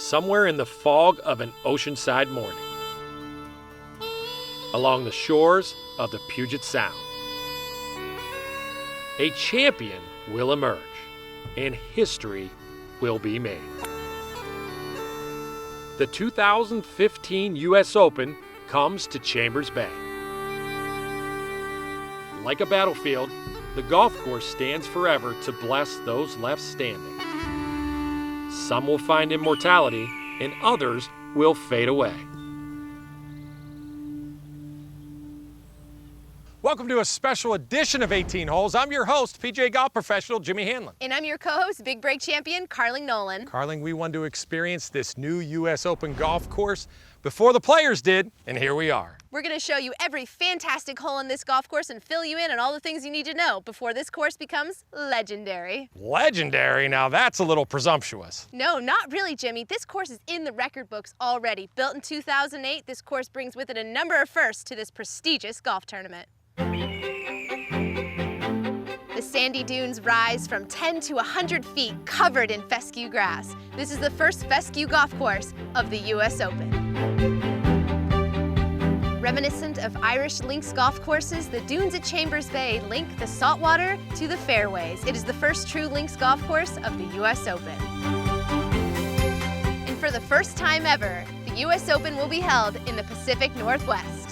somewhere in the fog of an oceanside morning, along the shores of the Puget Sound, a champion will emerge and history will be made. The 2015 U.S. Open comes to Chambers Bay. Like a battlefield, the golf course stands forever to bless those left standing. Some will find immortality, and others will fade away. Welcome to a special edition of 18 Holes. I'm your host, PGA golf professional Jimmy Hanlin. And I'm your co-host, Big Break champion, Carling Nolan. Carling, we wanted to experience this new U.S. Open golf course before the players did, and here we are. We're going to show you every fantastic hole in this golf course and fill you in on all the things you need to know before this course becomes legendary. Legendary? Now that's a little presumptuous. No, not really, Jimmy. This course is in the record books already. Built in 2008, this course brings with it a number of firsts to this prestigious golf tournament. The sandy dunes rise from 10 to 100 feet covered in fescue grass. This is the first fescue golf course of the U.S. Open. Reminiscent of Irish links golf courses, the dunes at Chambers Bay link the saltwater to the fairways. It is the first true links golf course of the U.S. Open. And for the first time ever, the U.S. Open will be held in the Pacific Northwest.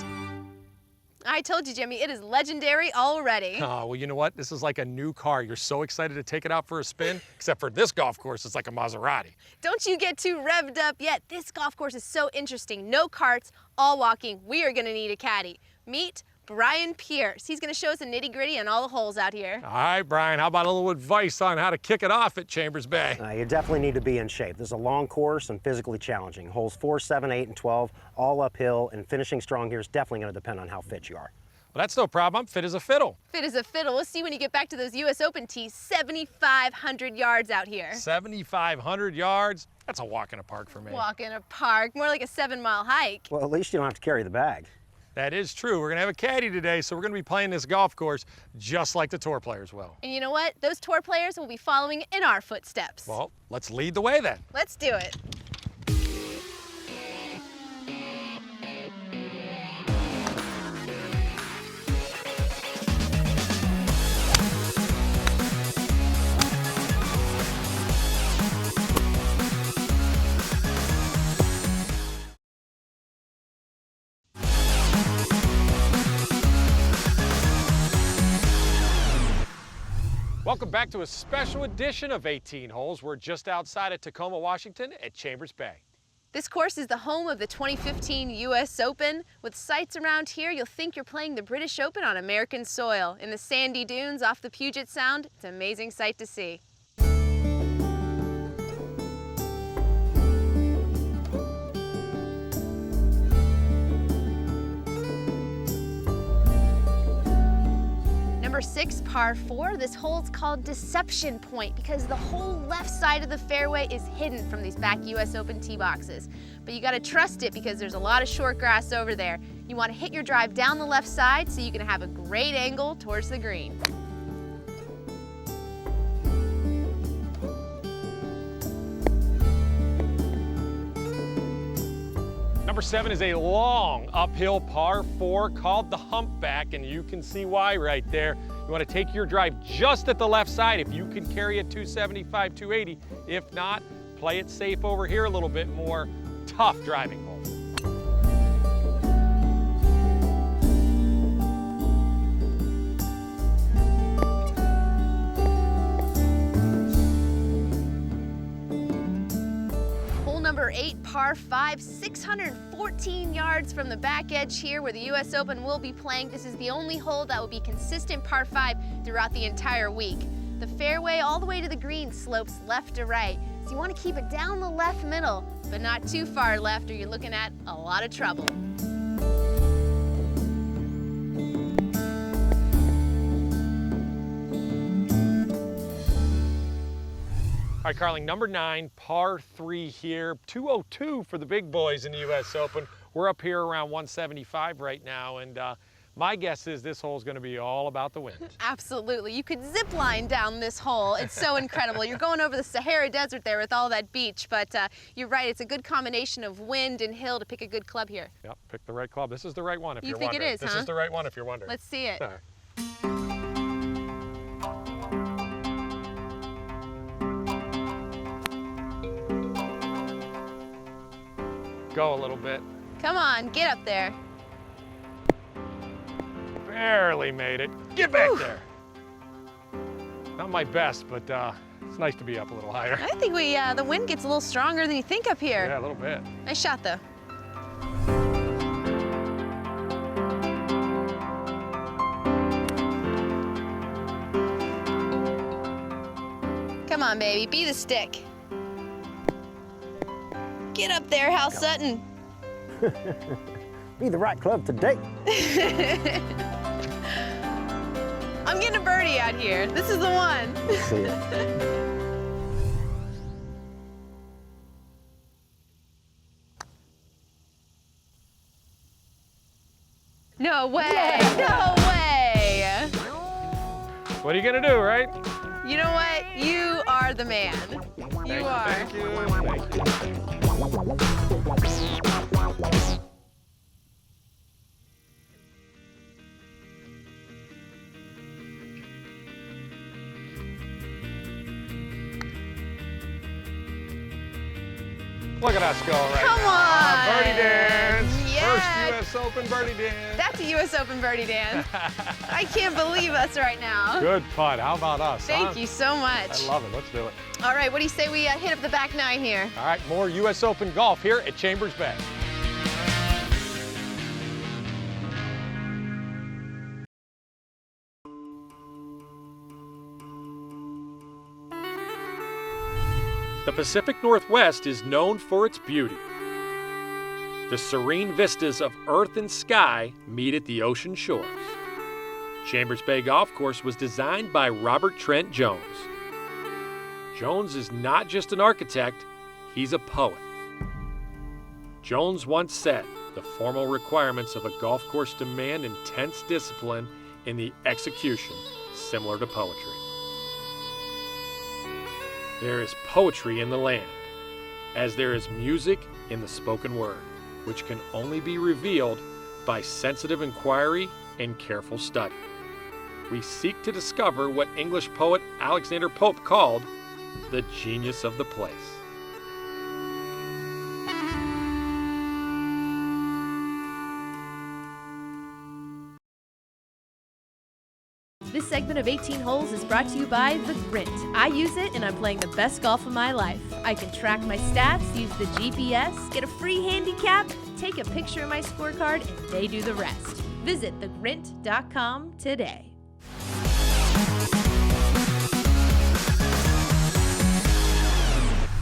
I told you, Jimmy, it is legendary already. Oh, well, you know what? This is like a new car. You're so excited to take it out for a spin, except for this golf course, it's like a Maserati. Don't you get too revved up yet. This golf course is so interesting. No carts, all walking. We are going to need a caddy. Meet Brian Pierce. He's going to show us the nitty-gritty on all the holes out here. All right, Brian, how about a little advice on how to kick it off at Chambers Bay? You definitely need to be in shape. This is a long course and physically challenging. Holes 4, 7, 8, and 12, all uphill, and finishing strong here is definitely going to depend on how fit you are. Well, that's no problem. I'm fit as a fiddle. Fit as a fiddle. We'll see when you get back to those U.S. Open tees. 7,500 yards out here. 7,500 yards? That's a walk in a park for me. Walk in a park. More like a 7-mile hike. Well, at least you don't have to carry the bag. That is true. We're going to have a caddy today, so we're going to be playing this golf course just like the tour players will. And you know what? Those tour players will be following in our footsteps. Well, let's lead the way then. Let's do it. Welcome back to a special edition of 18 Holes. We're just outside of Tacoma, Washington at Chambers Bay. This course is the home of the 2015 U.S. Open. With sights around here, you'll think you're playing the British Open on American soil. In the sandy dunes off the Puget Sound, it's an amazing sight to see. Number 6, par 4. This hole's called Deception Point because the whole left side of the fairway is hidden from these back U.S. Open tee boxes. But you gotta trust it because there's a lot of short grass over there. You wanna hit your drive down the left side so you can have a great angle towards the green. Number 7 is a long uphill par 4 called the Humpback, and you can see why right there. You want to take your drive just at the left side if you can carry a 275, 280. If not, play it safe over here a little bit more. Tough driving hole. Number 8, par 5, 614 yards from the back edge here where the U.S. Open will be playing. This is the only hole that will be consistent par 5 throughout the entire week. The fairway all the way to the green slopes left to right, so you want to keep it down the left middle, but not too far left or you're looking at a lot of trouble. All right, Carling, number 9, par 3 here. 202 for the big boys in the U.S. Open. We're up here around 175 right now, and My guess is this hole is going to be all about the wind. Absolutely. You could zip line down this hole. It's so incredible. You're going over the Sahara Desert there with all that beach, but you're right. It's a good combination of wind and hill to pick a good club here. Yep, pick the right club. This is the right one if you're think wondering. it is, This huh? is the right one if you're wondering. Let's see it. There. Go a little bit. Come on, get up there. Barely made it. Get back there. Not my best, but it's nice to be up a little higher. I think the wind gets a little stronger than you think up here. Yeah, a little bit. Nice shot, though. Come on, baby, be the stick. Get up there, Hal Sutton. Be the right club today. I'm getting a birdie out here. This is the one. Let's see it. No way, no way. What are you gonna do, right? You know what? You are the man. You are. Thank you. Thank you. Look at us go right Come now. on. Birdie dance. Yeah. First U.S. Open birdie dance. That's a U.S. Open birdie dance. I can't believe us right now. Good putt. How about us? Thank you so much. I love it. Let's do it. All right, what do you say we hit up the back nine here? All right, more U.S. Open golf here at Chambers Bay. The Pacific Northwest is known for its beauty. The serene vistas of earth and sky meet at the ocean shores. Chambers Bay Golf Course was designed by Robert Trent Jones. Jones is not just an architect, he's a poet. Jones once said, the formal requirements of a golf course demand intense discipline in the execution, similar to poetry. There is poetry in the land, as there is music in the spoken word, which can only be revealed by sensitive inquiry and careful study. We seek to discover what English poet Alexander Pope called the genius of the place. This segment of 18 Holes is brought to you by The Grint. I use it and I'm playing the best golf of my life. I can track my stats, use the GPS, get a free handicap, take a picture of my scorecard, and they do the rest. Visit thegrint.com today.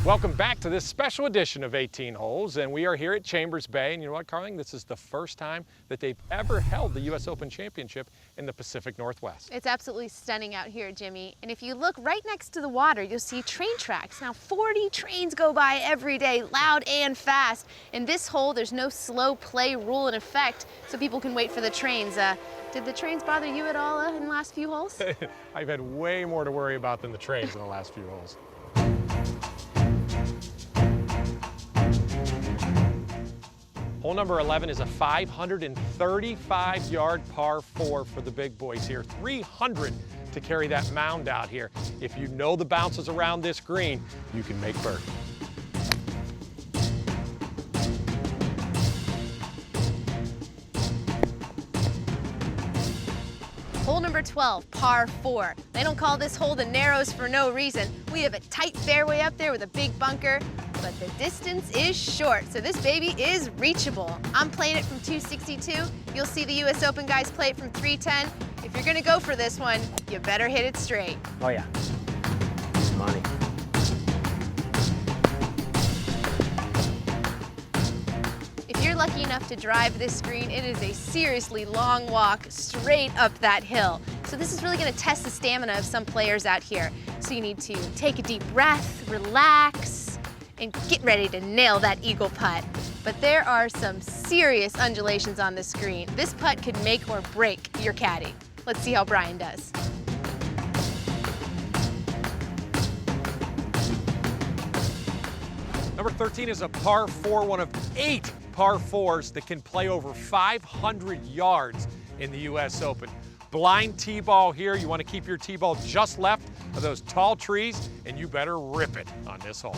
Welcome back to this special edition of 18 Holes, and we are here at Chambers Bay. And you know what, Carling? This is the first time that they've ever held the U.S. Open Championship in the Pacific Northwest. It's absolutely stunning out here, Jimmy. And if you look right next to the water, you'll see train tracks. Now, 40 trains go by every day, loud and fast. In this hole, there's no slow play rule in effect, so people can wait for the trains. Did the trains bother you at all in the last few holes? I've had way more to worry about than the trains in the last few holes. Hole number 11 is a 535-yard par 4 for the big boys here. 300 to carry that mound out here. If you know the bounces around this green, you can make birdie. Hole number 12, par 4. They don't call this hole the Narrows for no reason. We have a tight fairway up there with a big bunker, but the distance is short, so this baby is reachable. I'm playing it from 262. You'll see the U.S. Open guys play it from 310. If you're gonna go for this one, you better hit it straight. Oh yeah, money. If you're lucky enough to drive this green, it is a seriously long walk straight up that hill. So this is really gonna test the stamina of some players out here. So you need to take a deep breath, relax, and get ready to nail that eagle putt. but there are some serious undulations on this green. This putt could make or break your caddy. Let's see how Brian does. Number 13 is a par 4, one of 8 par 4s that can play over 500 yards in the U.S. Open. Blind tee ball here. You want to keep your tee ball just left of those tall trees, and you better rip it on this hole.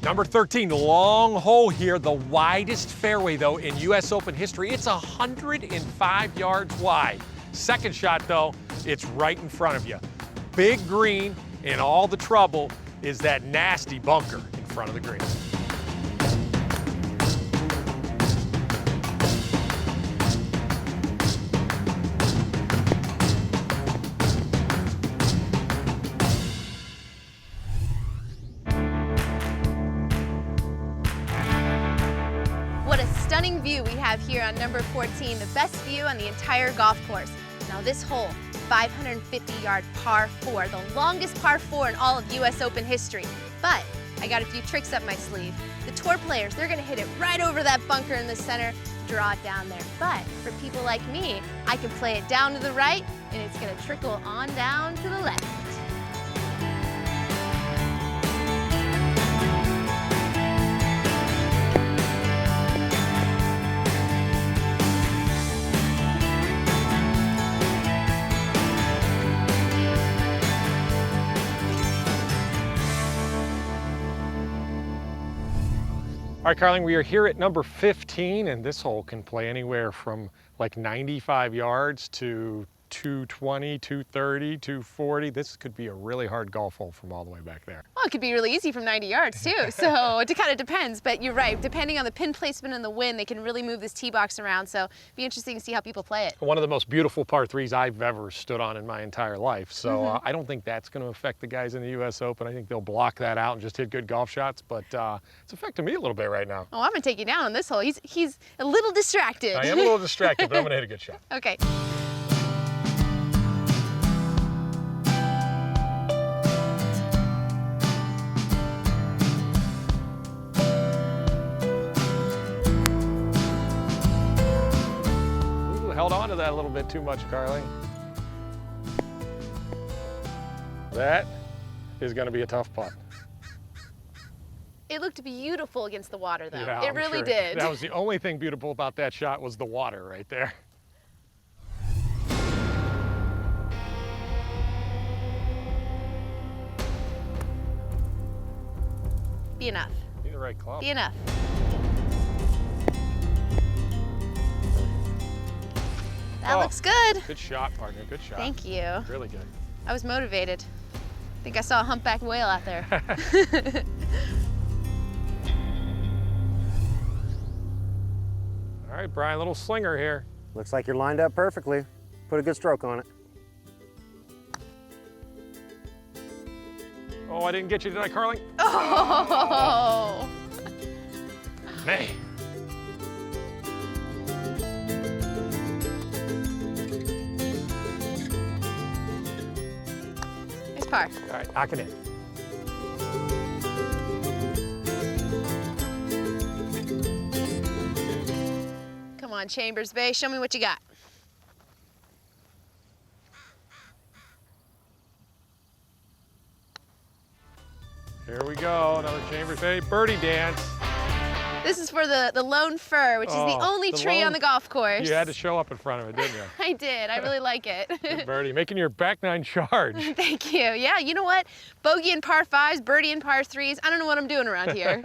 Number 13, long hole here, the widest fairway though in U.S. Open history. It's 105 yards wide. Second shot though, it's right in front of you. Big green, and all the trouble is that nasty bunker in front of the green. What a stunning view we have here on number 14, the best view on the entire golf course. Now this hole, 550-yard par 4, the longest par 4 in all of U.S. Open history. But I got a few tricks up my sleeve. The tour players, they're gonna hit it right over that bunker in the center, draw it down there. But for people like me, I can play it down to the right, and it's gonna trickle on down to the left. All right, Carling, we are here at number 15, and this hole can play anywhere from like 95 yards to 220, 230, 240. This could be a really hard golf hole from all the way back there. Well, it could be really easy from 90 yards too, so it kind of depends, but you're right. Depending on the pin placement and the wind, they can really move this tee box around, so it'd be interesting to see how people play it. One of the most beautiful par 3s I've ever stood on in my entire life, so I don't think that's going to affect the guys in the U.S. Open. I think they'll block that out and just hit good golf shots, but it's affecting me a little bit right now. Oh, I'm gonna take you down on this hole. He's a little distracted. I am a little distracted, but I'm going to hit a good shot. Okay. Held on to that a little bit too much, Carling. That is going to be a tough putt. It looked beautiful against the water, though. Yeah, it really sure. did. That was the only thing beautiful about that shot was the water right there. Be enough. Be the right club. Be enough. That looks good. Good shot, partner. Good shot. Thank you. Really good. I was motivated. I think I saw a humpback whale out there. All right, Brian, little slinger here. Looks like you're lined up perfectly. Put a good stroke on it. Oh, I didn't get you, did I, Carling? Oh! Nay. Nice par. All right, knock it in. Come on, Chambers Bay, show me what you got. Here we go, another Chambers Bay birdie dance. This is for the lone fir, which is the only tree on the golf course. You had to show up in front of it, didn't you? I did. I really like it. Good birdie, making your back nine charge. Thank you. Yeah, you know what? Bogey in par 5s, birdie in par 3s. I don't know what I'm doing around here.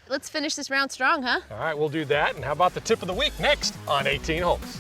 Let's finish this round strong, huh? All right, we'll do that. And how about the tip of the week next on 18 Holes?